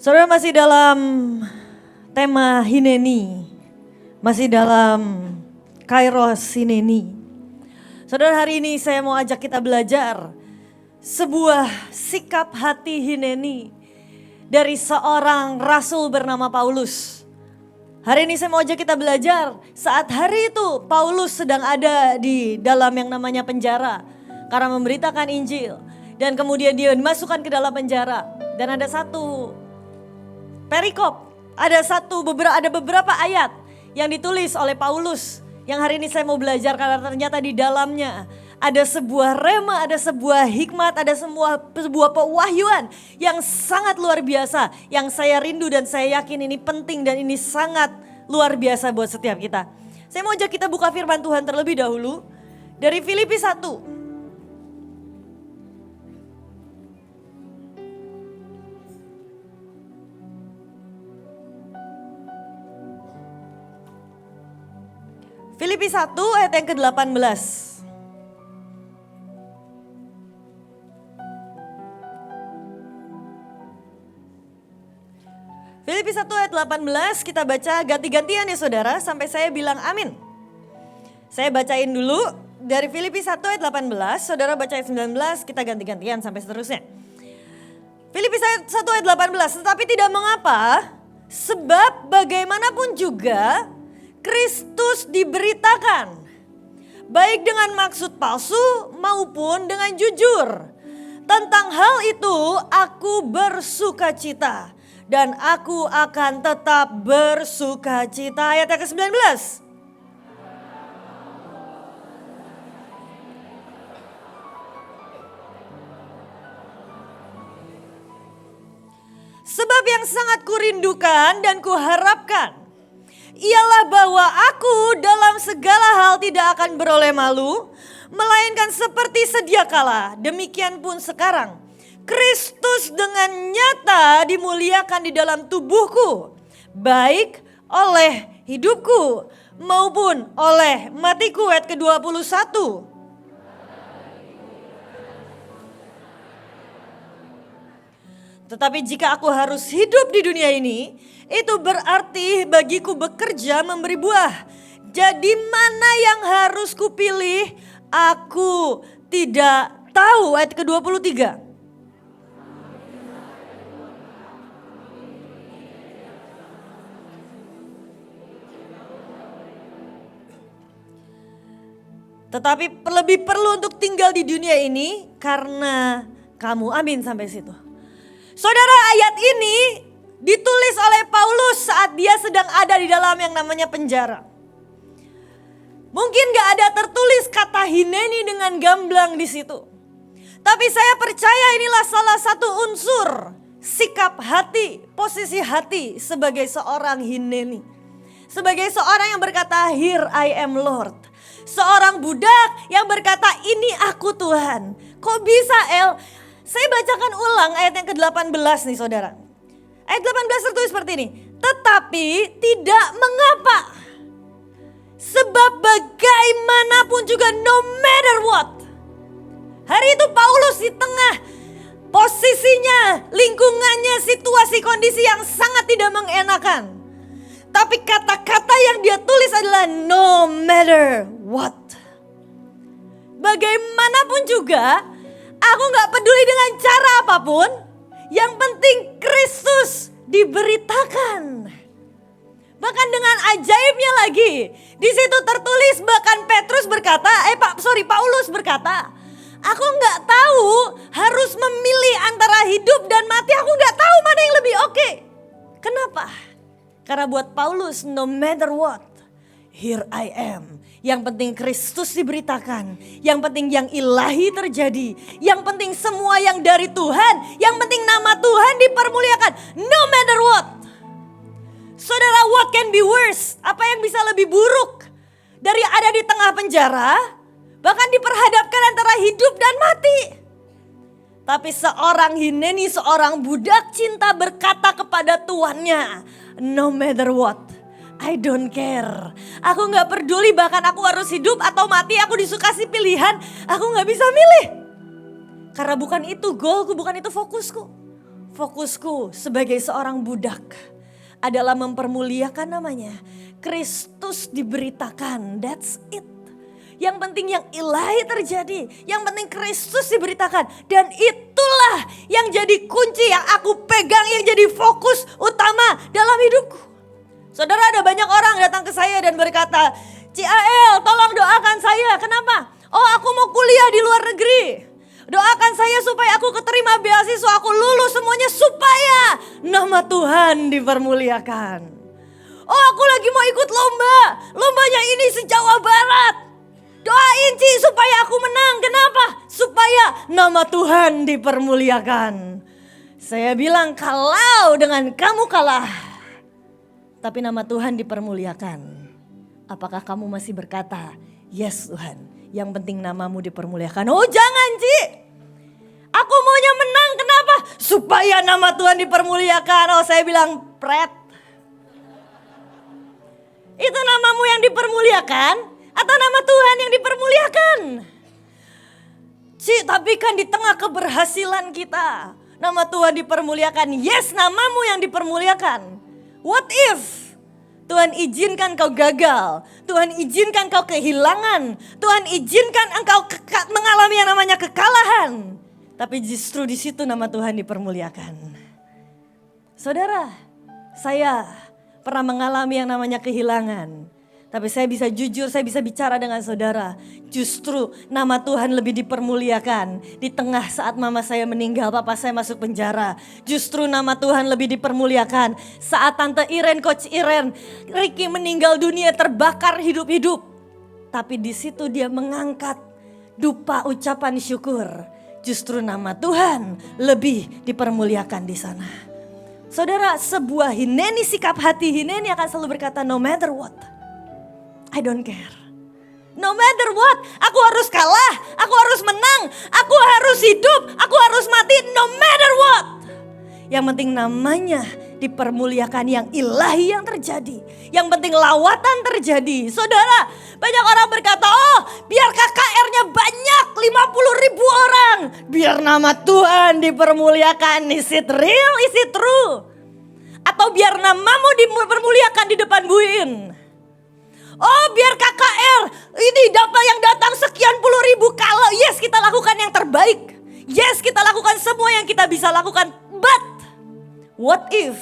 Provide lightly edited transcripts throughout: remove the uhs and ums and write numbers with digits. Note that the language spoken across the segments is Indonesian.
Saudara masih dalam tema Hineni, masih dalam Kairos Hineni. Saudara, hari ini saya mau ajak kita belajar sebuah sikap hati Hineni dari seorang rasul bernama Paulus. Hari ini saya mau ajak kita belajar saat hari itu Paulus sedang ada di dalam yang namanya penjara karena memberitakan Injil. Dan kemudian dia dimasukkan ke dalam penjara. Dan ada satu perikop, ada beberapa ayat yang ditulis oleh Paulus. Yang hari ini saya mau belajar karena ternyata di dalamnya ada sebuah rema, ada sebuah hikmat, ada sebuah pewahyuan yang sangat luar biasa. Yang saya rindu dan saya yakin ini penting dan ini sangat luar biasa buat setiap kita. Saya mau ajak kita buka firman Tuhan terlebih dahulu dari Filipi 1. Filipi 1 ayat yang ke-18. Filipi 1 ayat 18 kita baca ganti-gantian ya saudara sampai saya bilang amin. Saya bacain dulu dari Filipi 1 ayat 18, saudara baca ayat 19, kita ganti-gantian sampai seterusnya. Filipi 1 ayat 18, tetapi tidak mengapa sebab bagaimanapun juga Kristus diberitakan, baik dengan maksud palsu maupun dengan jujur. Tentang hal itu aku bersukacita dan aku akan tetap bersukacita. Ayat yang ke-19. Sebab yang sangat kurindukan dan kuharapkan ialah bahwa aku dalam segala hal tidak akan beroleh malu, melainkan seperti sedia kala, demikian pun sekarang. Kristus dengan nyata dimuliakan di dalam tubuhku, baik oleh hidupku maupun oleh matiku. Ayat ke-21. Tetapi jika aku harus hidup di dunia ini, itu berarti bagiku bekerja memberi buah. Jadi mana yang harus kupilih? Aku tidak tahu. Ayat ke-23. Tetapi lebih perlu untuk tinggal di dunia ini karena kamu. Amin sampai situ. Saudara, ayat ini ditulis oleh Paulus saat dia sedang ada di dalam yang namanya penjara. Mungkin gak ada tertulis kata Hineni dengan gamblang di situ. Tapi saya percaya inilah salah satu unsur sikap hati, posisi hati sebagai seorang Hineni. Sebagai seorang yang berkata, "Here I am Lord." Seorang budak yang berkata, "Ini aku Tuhan." Kok bisa El? Saya bacakan ulang ayat yang ke-18 nih saudara. Ayat 18 tertulis seperti ini. Tetapi tidak mengapa. Sebab bagaimanapun juga no matter what. Hari itu Paulus di tengah posisinya, lingkungannya, situasi kondisi yang sangat tidak mengenakan. Tapi kata-kata yang dia tulis adalah no matter what. Bagaimanapun juga, aku gak peduli dengan cara apapun. Yang penting Kristus diberitakan. Bahkan dengan ajaibnya lagi. Di situ tertulis bahkan Paulus berkata, aku gak tahu harus memilih antara hidup dan mati. Aku gak tahu mana yang lebih oke. Kenapa? Karena buat Paulus no matter what, here I am. Yang penting Kristus diberitakan. Yang penting yang ilahi terjadi. Yang penting semua yang dari Tuhan. Yang penting nama Tuhan dipermuliakan. No matter what. Saudara, what can be worse? Apa yang bisa lebih buruk dari ada di tengah penjara? Bahkan diperhadapkan antara hidup dan mati. Tapi seorang Hineni, seorang budak cinta berkata kepada tuannya, no matter what. I don't care. Aku gak peduli bahkan aku harus hidup atau mati. Aku dikasih pilihan. Aku gak bisa milih. Karena bukan itu goalku, bukan itu fokusku. Fokusku sebagai seorang budak adalah mempermuliakan namanya. Kristus diberitakan, that's it. Yang penting yang ilahi terjadi, yang penting Kristus diberitakan. Dan itulah yang jadi kunci yang aku pegang, yang jadi fokus utama dalam hidupku. Saudara, ada banyak orang datang ke saya dan berkata, Ciael tolong doakan saya, kenapa? Oh, aku mau kuliah di luar negeri. Doakan saya supaya aku keterima beasiswa, aku lulus semuanya supaya nama Tuhan dipermuliakan. Oh, aku lagi mau ikut lomba, lombanya ini se-Jawa Barat. Doain Ci supaya aku menang, kenapa? Supaya nama Tuhan dipermuliakan. Saya bilang kalau dengan kamu kalah, tapi nama Tuhan dipermuliakan, apakah kamu masih berkata, yes Tuhan, yang penting namamu dipermuliakan? Oh jangan Ci, aku maunya menang, kenapa? Supaya nama Tuhan dipermuliakan. Oh saya bilang, pret. Itu namamu yang dipermuliakan atau nama Tuhan yang dipermuliakan? Ci, tapi kan di tengah keberhasilan kita, nama Tuhan dipermuliakan. Yes, namamu yang dipermuliakan. What if Tuhan izinkan kau gagal, Tuhan izinkan kau kehilangan, Tuhan izinkan engkau mengalami yang namanya kekalahan, tapi justru di situ nama Tuhan dipermuliakan. Saudara, saya pernah mengalami yang namanya kehilangan, tapi saya bisa jujur, saya bisa bicara dengan saudara. Justru nama Tuhan lebih dipermuliakan. Di tengah saat mama saya meninggal, papa saya masuk penjara. Justru nama Tuhan lebih dipermuliakan. Saat tante Iren, coach Iren, Ricky meninggal dunia terbakar hidup-hidup. Tapi di situ dia mengangkat dupa ucapan syukur. Justru nama Tuhan lebih dipermuliakan di sana. Saudara, sebuah Hineni, sikap hati Hineni akan selalu berkata no matter what, I don't care. No matter what, aku harus kalah, aku harus menang, aku harus hidup, aku harus mati, no matter what. Yang penting namanya dipermuliakan, yang ilahi yang terjadi. Yang penting lawatan terjadi. Saudara, banyak orang berkata, oh biar KKR-nya banyak, 50.000 orang. Biar nama Tuhan dipermuliakan, is it real, is it true? Atau biar namamu dipermuliakan di depan Buin. Oh biar KKR ini dapat yang datang sekian puluh ribu. Kalau yes kita lakukan yang terbaik. Yes kita lakukan semua yang kita bisa lakukan. But what if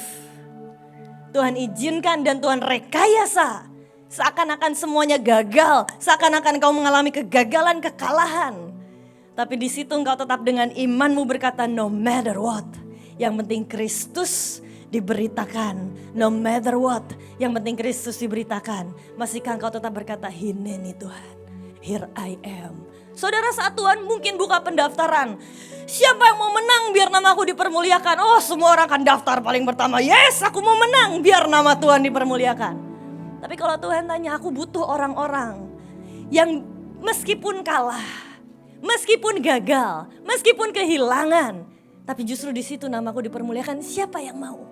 Tuhan izinkan dan Tuhan rekayasa, seakan-akan semuanya gagal, seakan-akan kau mengalami kegagalan, kekalahan. Tapi di situ engkau tetap dengan imanmu berkata no matter what. Yang penting Kristus diberitakan, no matter what, yang penting Kristus diberitakan. Masihkah engkau tetap berkata, Hineni Tuhan, here I am. Saudara, saat Tuhan mungkin buka pendaftaran, siapa yang mau menang biar nama aku dipermuliakan? Oh semua orang akan daftar paling pertama, yes aku mau menang biar nama Tuhan dipermuliakan. Tapi kalau Tuhan tanya, aku butuh orang-orang yang meskipun kalah, meskipun gagal, meskipun kehilangan, tapi justru di situ namaku dipermuliakan, siapa yang mau?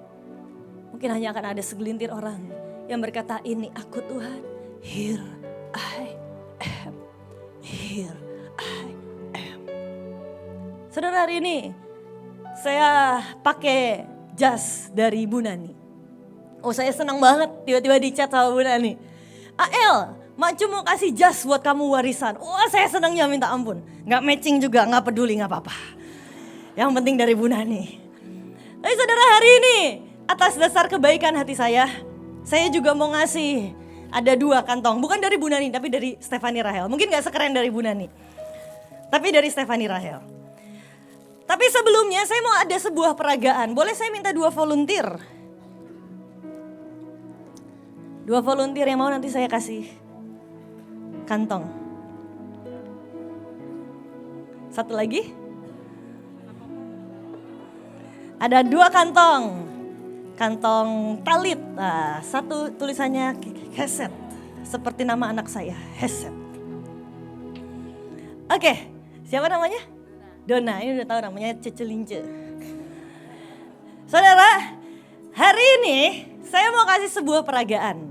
Mungkin hanya akan ada segelintir orang yang berkata, ini aku Tuhan, here I am, here I am. Saudara, hari ini saya pakai jas dari Bu Nani. Oh saya senang banget tiba-tiba di chat sama Bu Nani. Ael, Mak Cu mau kasih jas buat kamu warisan. Wah saya senangnya minta ampun. Gak matching juga, gak peduli, gak apa-apa. Yang penting dari Bu Nani. Tapi saudara, hari ini atas dasar kebaikan hati saya juga mau ngasih ada 2 kantong. Bukan dari Bu Nani, tapi dari Stephanie Rahel. Mungkin gak sekeren dari Bu Nani, tapi dari Stephanie Rahel. Tapi sebelumnya saya mau ada sebuah peragaan. Boleh saya minta 2 volunteer? 2 volunteer yang mau nanti saya kasih kantong. Satu lagi. Ada 2 kantong. Kantong talit, nah, satu tulisannya Heset, seperti nama anak saya, Heset. Oke, siapa namanya? Dona, ini udah tahu namanya Cecelince. Saudara, hari ini saya mau kasih sebuah peragaan.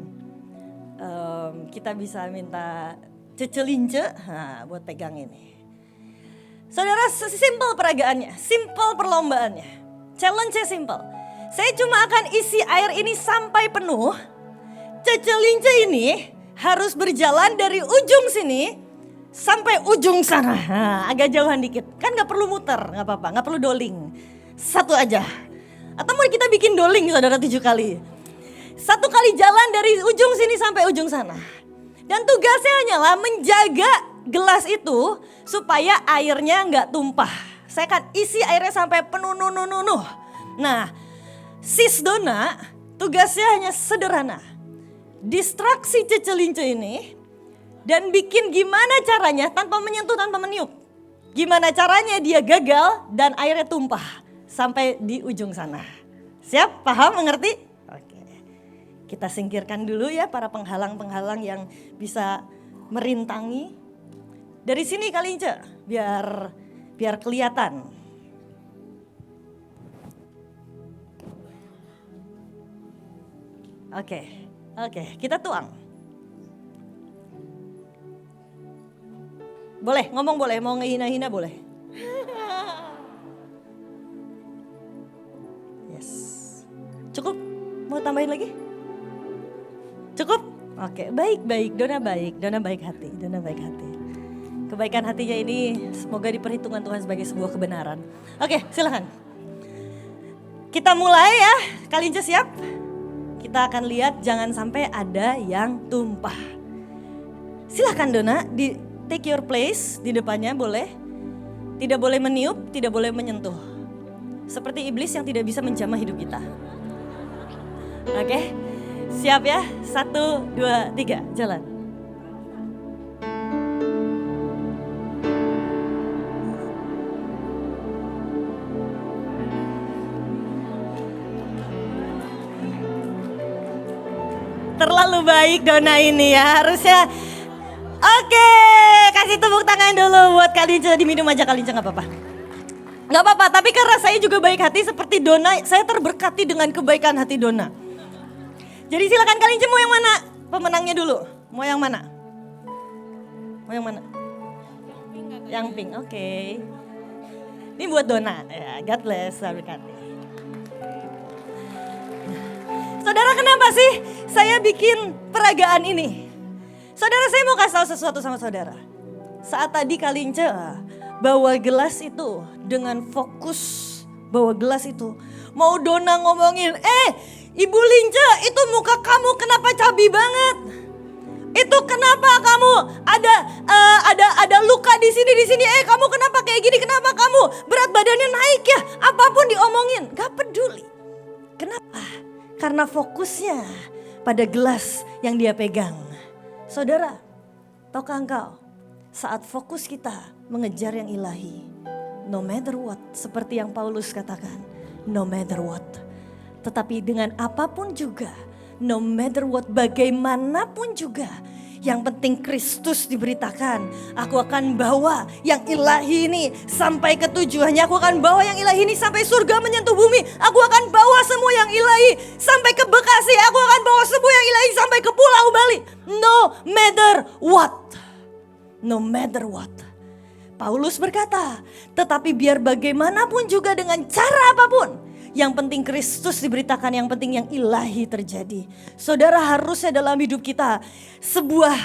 Kita bisa minta Cecelince, nah, buat pegang ini. Saudara, simple peragaannya, simple perlombaannya. Challenge-nya simple. Saya cuma akan isi air ini sampai penuh. Cecelince ini harus berjalan dari ujung sini sampai ujung sana. Nah, agak jauhan dikit. Kan gak perlu muter, gak apa-apa, gak perlu doling. Satu aja. Atau mau kita bikin doling saudara 7 kali. 1 kali jalan dari ujung sini sampai ujung sana. Dan tugasnya hanyalah menjaga gelas itu supaya airnya gak tumpah. Saya akan isi airnya sampai penuh. Nah, sis Dona tugasnya hanya sederhana. Distraksi cecelince ini dan bikin gimana caranya tanpa menyentuh, tanpa meniup. Gimana caranya dia gagal dan airnya tumpah sampai di ujung sana. Siap? Paham? Mengerti? Oke. Kita singkirkan dulu ya para penghalang-penghalang yang bisa merintangi. Dari sini Kalince biar kelihatan. Oke, kita tuang. Boleh, ngomong boleh, mau ngehina-hina boleh. Yes. Cukup? Mau tambahin lagi? Cukup? Oke, baik. Dona baik hati. Kebaikan hatinya ini semoga diperhitungkan Tuhan sebagai sebuah kebenaran. Oke, silakan. Kita mulai ya. Kalince siap? Kita akan lihat jangan sampai ada yang tumpah. Silakan Dona, take your place di depannya boleh. Tidak boleh meniup, tidak boleh menyentuh. Seperti iblis yang tidak bisa menjamah hidup kita. Oke, siap ya? 1, 2, 3, jalan. Terlalu baik Dona ini ya, harusnya. Oke, kasih tepuk tangan dulu buat Kalince, diminum aja Kalince gak apa-apa. Gak apa-apa, tapi karena saya juga baik hati seperti Dona, saya terberkati dengan kebaikan hati Dona. Jadi silakan Kalince, mau yang mana? Pemenangnya dulu, mau yang mana? Yang pink, oke. Ini buat Dona, ya, God bless, berkati. Saudara, kenapa sih saya bikin peragaan ini? Saudara, saya mau kasih tahu sesuatu sama saudara. Saat tadi Kalince bawa gelas itu dengan fokus bawa gelas itu. Mau Dona ngomongin, Ibu Lince, itu muka kamu kenapa cabi banget? Itu kenapa kamu ada luka di sini? Kamu kenapa kayak gini? Kenapa kamu berat badannya naik ya? Apapun diomongin, gak peduli. Kenapa? Karena fokusnya pada gelas yang dia pegang. Saudara, tahukah engkau saat fokus kita mengejar yang ilahi, no matter what, seperti yang Paulus katakan, no matter what. Tetapi dengan apapun juga, no matter what, bagaimanapun juga, yang penting Kristus diberitakan. Aku akan bawa yang ilahi ini sampai ke tujuannya. Aku akan bawa yang ilahi ini sampai surga menyentuh bumi. Aku akan bawa semua yang ilahi sampai ke Bekasi. Aku akan bawa semua yang ilahi sampai ke Pulau Bali. No matter what. No matter what. Paulus berkata, tetapi biar bagaimanapun juga dengan cara apapun, yang penting Kristus diberitakan, yang penting yang ilahi terjadi. Saudara, harusnya dalam hidup kita sebuah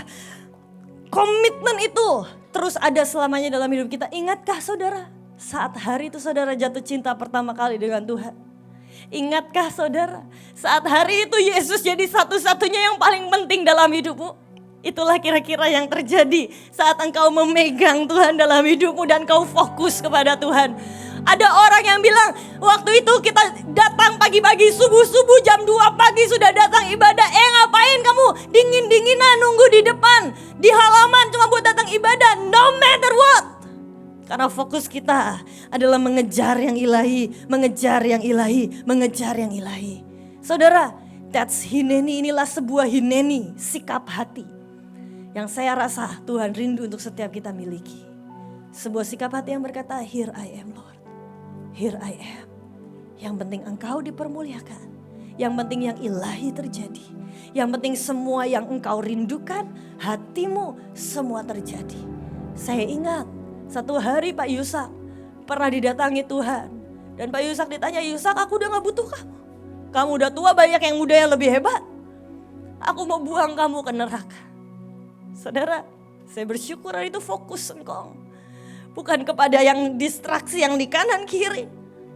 komitmen itu terus ada selamanya dalam hidup kita. Ingatkah saudara saat hari itu saudara jatuh cinta pertama kali dengan Tuhan? Ingatkah saudara saat hari itu Yesus jadi satu-satunya yang paling penting dalam hidupmu? Itulah kira-kira yang terjadi saat engkau memegang Tuhan dalam hidupmu dan kau fokus kepada Tuhan. Ada orang yang bilang, waktu itu kita datang pagi-pagi, subuh-subuh jam 2 pagi sudah datang ibadah. Ngapain kamu dingin-dinginan nunggu di depan, di halaman cuma buat datang ibadah? No matter what. Karena fokus kita adalah mengejar yang ilahi, mengejar yang ilahi, mengejar yang ilahi. Saudara, that's hineni, inilah sebuah hineni, sikap hati. Yang saya rasa Tuhan rindu untuk setiap kita miliki. Sebuah sikap hati yang berkata, here I am Lord. Here I am. Yang penting engkau dipermuliakan. Yang penting yang ilahi terjadi. Yang penting semua yang engkau rindukan, hatimu semua terjadi. Saya ingat satu hari Pak Yusak pernah didatangi Tuhan. Dan Pak Yusak ditanya, Yusak aku udah gak butuh kamu. Kamu udah tua, banyak yang muda yang lebih hebat. Aku mau buang kamu ke neraka. Saudara, saya bersyukur hari itu fokus engkau. Bukan kepada yang distraksi yang di kanan kiri.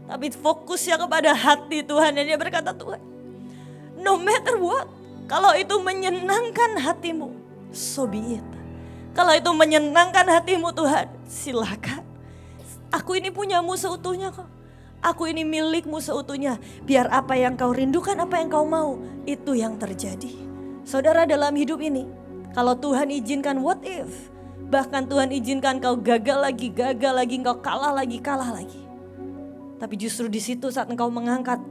Tapi fokusnya kepada hati Tuhan. Dan dia berkata, Tuhan, no matter what. Kalau itu menyenangkan hatimu, so be it. Kalau itu menyenangkan hatimu Tuhan, silakan. Aku ini punyamu seutuhnya kok. Aku ini milikmu seutuhnya. Biar apa yang kau rindukan, apa yang kau mau, itu yang terjadi. Saudara, dalam hidup ini, kalau Tuhan izinkan what if. Bahkan Tuhan izinkan kau gagal lagi, kau kalah lagi. Tapi justru di situ saat engkau mengangkat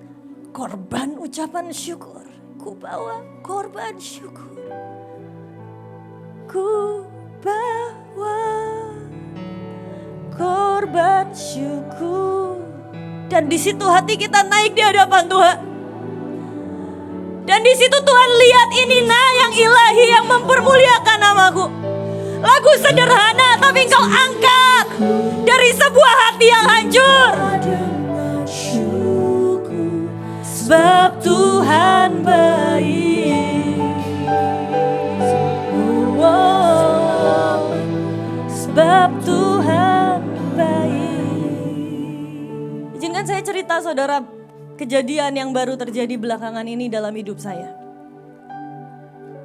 korban ucapan syukur. Ku bawa korban syukur. Ku bawa korban syukur. Dan di situ hati kita naik di hadapan Tuhan. Dan di situ Tuhan lihat ini yang ilahi yang mempermuliakan namaku. Lagu sederhana tapi engkau angkat dari sebuah hati yang hancur. Sebab Tuhan baik. Sebab Tuhan baik. Izinkan saya cerita saudara kejadian yang baru terjadi belakangan ini dalam hidup saya.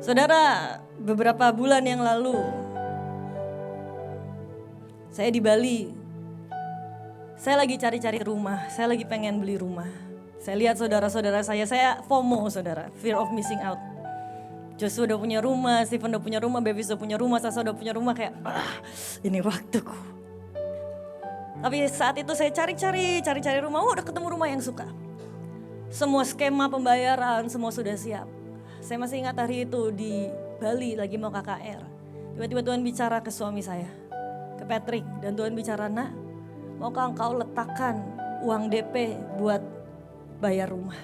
Saudara, beberapa bulan yang lalu saya di Bali. Saya lagi cari-cari rumah, saya lagi pengen beli rumah. Saya lihat saudara-saudara saya FOMO saudara, fear of missing out. Joshua udah punya rumah, Stephen udah punya rumah, Bevis udah punya rumah, Sasa udah punya rumah, kayak ini waktuku. Tapi saat itu saya cari-cari rumah, udah ketemu rumah yang suka. Semua skema pembayaran, semua sudah siap. Saya masih ingat hari itu di Bali lagi mau KKR. Tiba-tiba Tuhan bicara ke suami saya, ke Patrick. Dan Tuhan bicara, nak, maukah engkau letakkan uang DP buat bayar rumah?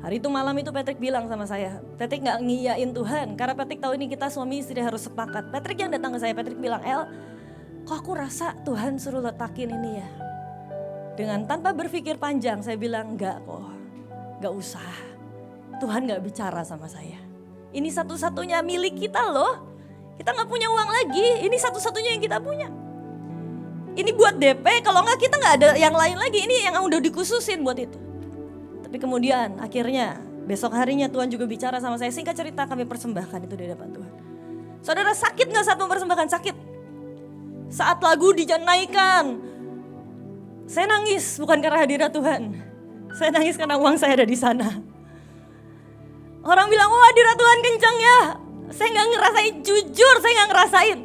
Hari itu malam itu Patrick bilang sama saya, Patrick gak ngiyain Tuhan. Karena Patrick tahu ini kita suami istri harus sepakat. Patrick yang datang ke saya, Patrick bilang, El, kok aku rasa Tuhan suruh letakin ini ya. Dengan tanpa berpikir panjang saya bilang, enggak kok, gak usah. Tuhan gak bicara sama saya. Ini satu-satunya milik kita loh. Kita gak punya uang lagi, ini satu-satunya yang kita punya. Ini buat DP, kalau enggak kita gak ada yang lain lagi. Ini yang udah dikhususin buat itu. Tapi kemudian akhirnya besok harinya Tuhan juga bicara sama saya. Singkat cerita kami persembahkan itu di hadapan Tuhan. Saudara, sakit gak saat mempersembahkan? Sakit. Saat lagu dinaikkan, saya nangis bukan karena hadirat Tuhan. Saya nangis karena uang saya ada di sana. Orang bilang, oh hadirat Tuhan kencang ya. Saya gak ngerasain, jujur saya gak ngerasain.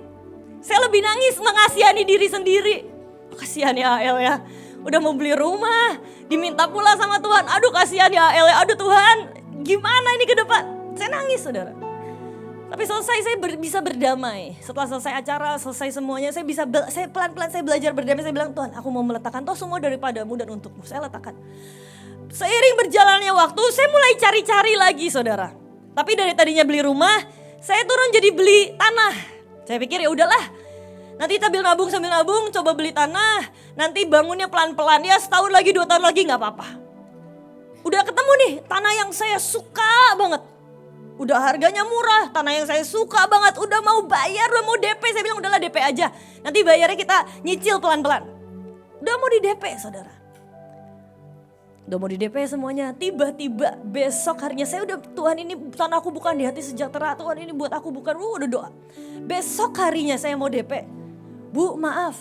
Saya lebih nangis mengasihani diri sendiri. Kasihan ya AL ya. Udah mau beli rumah, diminta pula sama Tuhan. Aduh kasihan ya AL ya. Aduh Tuhan, gimana ini ke depan? Saya nangis saudara. Tapi selesai saya bisa berdamai. Setelah selesai acara, selesai semuanya, saya pelan-pelan saya belajar berdamai. Saya bilang, Tuhan, aku mau meletakkan toh semua daripadamu dan untukmu. Saya letakkan. Seiring berjalannya waktu, saya mulai cari-cari lagi saudara. Tapi dari tadinya beli rumah, saya turun jadi beli tanah. Saya pikir ya udahlah. Nanti sambil nabung, coba beli tanah. Nanti bangunnya pelan-pelan, ya setahun lagi, 2 tahun lagi gak apa-apa. Udah ketemu nih, tanah yang saya suka banget. Udah harganya murah, tanah yang saya suka banget. Udah mau bayar, udah mau DP. Saya bilang udahlah DP aja. Nanti bayarnya kita nyicil pelan-pelan. Udah mau di DP saudara. Udah mau di DP semuanya. Tiba-tiba besok harinya saya udah, Tuhan ini tanahku bukan di hati sejahtera. Tuhan ini buat aku bukan, udah doa. Besok harinya saya mau DP. Bu maaf,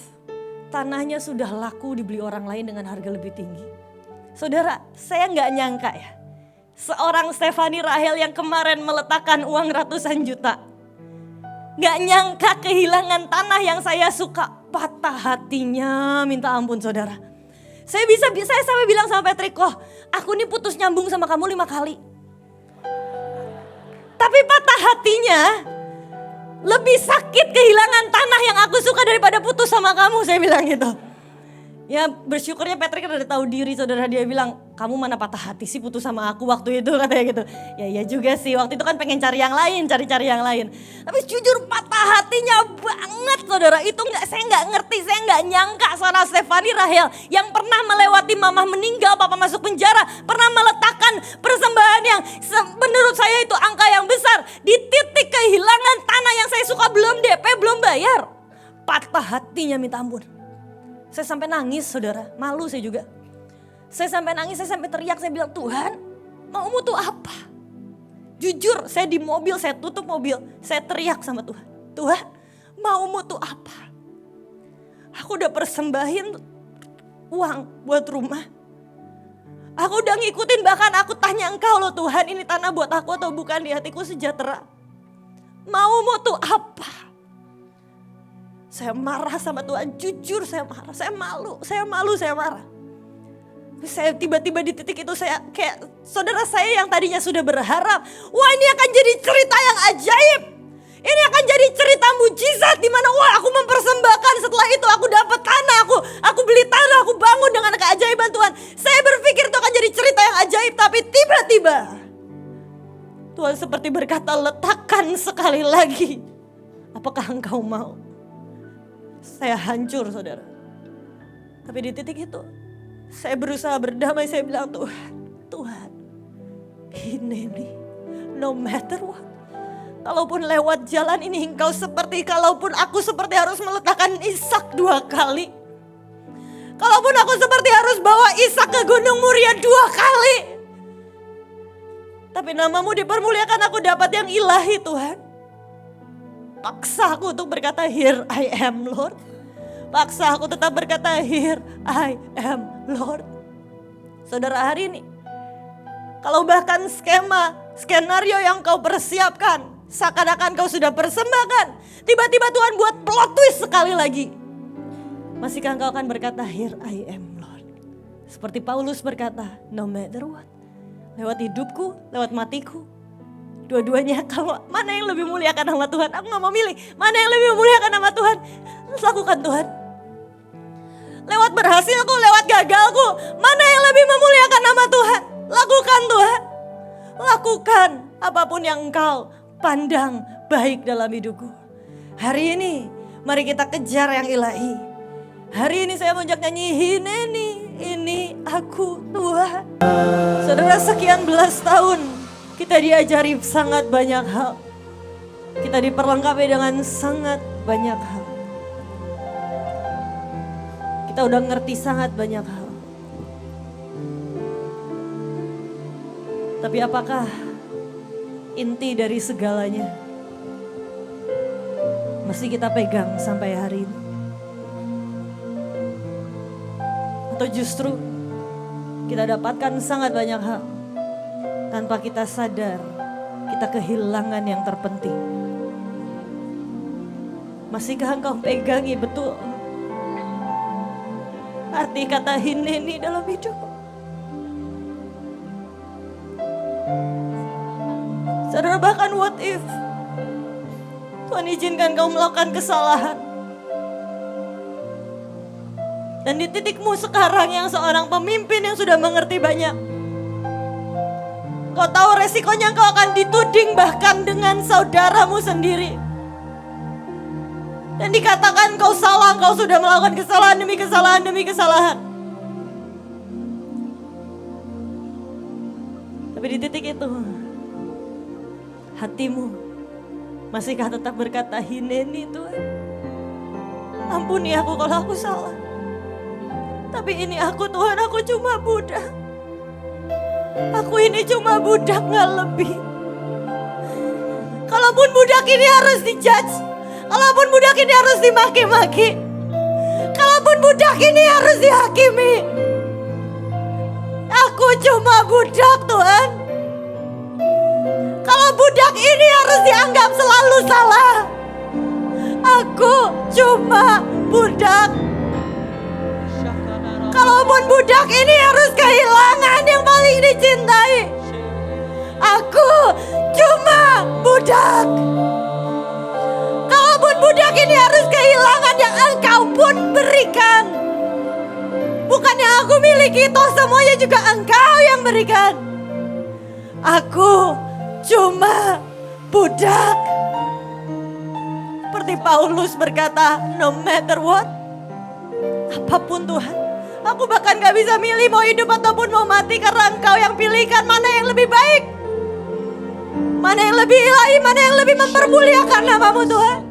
tanahnya sudah laku dibeli orang lain dengan harga lebih tinggi. Saudara, saya gak nyangka ya. Seorang Stefani Rahel yang kemarin meletakkan uang ratusan juta. Gak nyangka kehilangan tanah yang saya suka. Patah hatinya minta ampun saudara. Saya sampai bilang sama Patrick, kok aku nih putus nyambung sama kamu 5 kali. Tapi patah hatinya lebih sakit kehilangan tanah yang aku suka daripada putus sama kamu, saya bilang gitu. Ya bersyukurnya Patrick udah tahu diri saudara, dia bilang kamu mana patah hati sih putus sama aku waktu itu, katanya gitu. Ya iya juga sih, waktu itu kan pengen cari yang lain, cari yang lain. Tapi jujur patah hatinya banget saudara, itu saya nggak ngerti, saya nggak nyangka seorang Stefani Rahel yang pernah melewati mama meninggal, papa masuk penjara, pernah meletakkan persembahan yang menurut saya itu angka yang besar di titik kehilangan tanah yang saya suka, belum DP, belum bayar. Patah hatinya minta ampun. Saya sampai nangis saudara, malu saya juga. Saya sampai nangis, saya sampai teriak, saya bilang, Tuhan maumu tuh apa? Jujur saya di mobil, saya tutup mobil, saya teriak sama Tuhan. Tuhan maumu tuh apa? Aku udah persembahin uang buat rumah. Aku udah ngikutin, bahkan aku tanya engkau loh Tuhan, ini tanah buat aku atau bukan, di hatiku sejahtera. Maumu tuh apa? Saya marah sama Tuhan, jujur saya marah, saya malu, saya marah. Saya tiba-tiba di titik itu saya kayak saudara saya yang tadinya sudah berharap, wah ini akan jadi cerita yang ajaib. Ini akan jadi cerita mujizat di mana wah aku mempersembahkan, setelah itu aku dapat tanah, aku beli tanah, aku bangun dengan keajaiban Tuhan. Saya berpikir itu akan jadi cerita yang ajaib, tapi tiba-tiba Tuhan seperti berkata, letakkan sekali lagi. Apakah engkau mau? Saya hancur saudara. Tapi di titik itu saya berusaha berdamai, saya bilang Tuhan, Hineni, no matter what. Kalaupun lewat jalan ini engkau kalaupun aku seperti harus meletakkan Ishak 2 kali. Kalaupun aku seperti harus bawa Ishak ke Gunung Muria 2 kali. Tapi namamu dipermuliakan, aku dapat yang ilahi Tuhan. Paksa aku untuk berkata, here I am Lord. Paksa aku tetap berkata, here I am Lord. Saudara, hari ini kalau bahkan skenario yang kau persiapkan seakan-akan kau sudah persembahkan, tiba-tiba Tuhan buat plot twist sekali lagi. Masihkah engkau akan berkata, here I am Lord? Seperti Paulus berkata, no matter what. Lewat hidupku, lewat matiku, dua-duanya, kalau mana yang lebih muliakan nama Tuhan, aku gak mau milih. Mana yang lebih memuliakan nama Tuhan, lakukan Tuhan. Lewat berhasilku, lewat gagalku, mana yang lebih memuliakan nama Tuhan, lakukan Tuhan. Lakukan apapun yang engkau pandang baik dalam hidupku. Hari ini mari kita kejar yang ilahi. Hari ini saya mengajak nyanyi, Hineni, ini aku Tuhan. Saudara, sekian belas tahun kita diajari sangat banyak hal. Kita diperlengkapi dengan sangat banyak hal. Kita udah ngerti sangat banyak hal. Tapi apakah inti dari segalanya masih kita pegang sampai hari ini? Atau justru kita dapatkan sangat banyak hal tanpa kita sadar kita kehilangan yang terpenting? Masihkah engkau pegangi betul arti kata Hineni dalam hidup? Saudara, bahkan what if Tuhan izinkan kau melakukan kesalahan, dan di titikmu sekarang yang seorang pemimpin yang sudah mengerti banyak, kau tahu resikonya kau akan dituding bahkan dengan saudaramu sendiri. Dan dikatakan kau salah, kau sudah melakukan kesalahan demi kesalahan demi kesalahan. Tapi di titik itu, hatimu masihkah tetap berkata, Hineni Tuhan, ampuni aku kalau aku salah. Tapi ini aku Tuhan, aku cuma budak. Aku ini cuma budak, gak lebih. Kalaupun budak ini harus dijudge, kalaupun budak ini harus dimaki-maki, kalaupun budak ini harus dihakimi, aku cuma budak Tuhan. Kalau budak ini harus dianggap selalu salah, aku cuma budak. Kalaupun budak ini harus kehilangan yang paling dicintai, aku cuma budak. Kalaupun budak ini harus kehilangan yang engkau pun berikan, bukan bukan yang aku miliki, toh semuanya juga Engkau yang berikan. Aku cuma budak. Seperti Paulus berkata, no matter what, apapun Tuhan, aku bahkan gak bisa milih mau hidup ataupun mau mati, karena Engkau yang pilihkan mana yang lebih baik, mana yang lebih ilahi, mana yang lebih mempermuliakan nama-Mu Tuhan.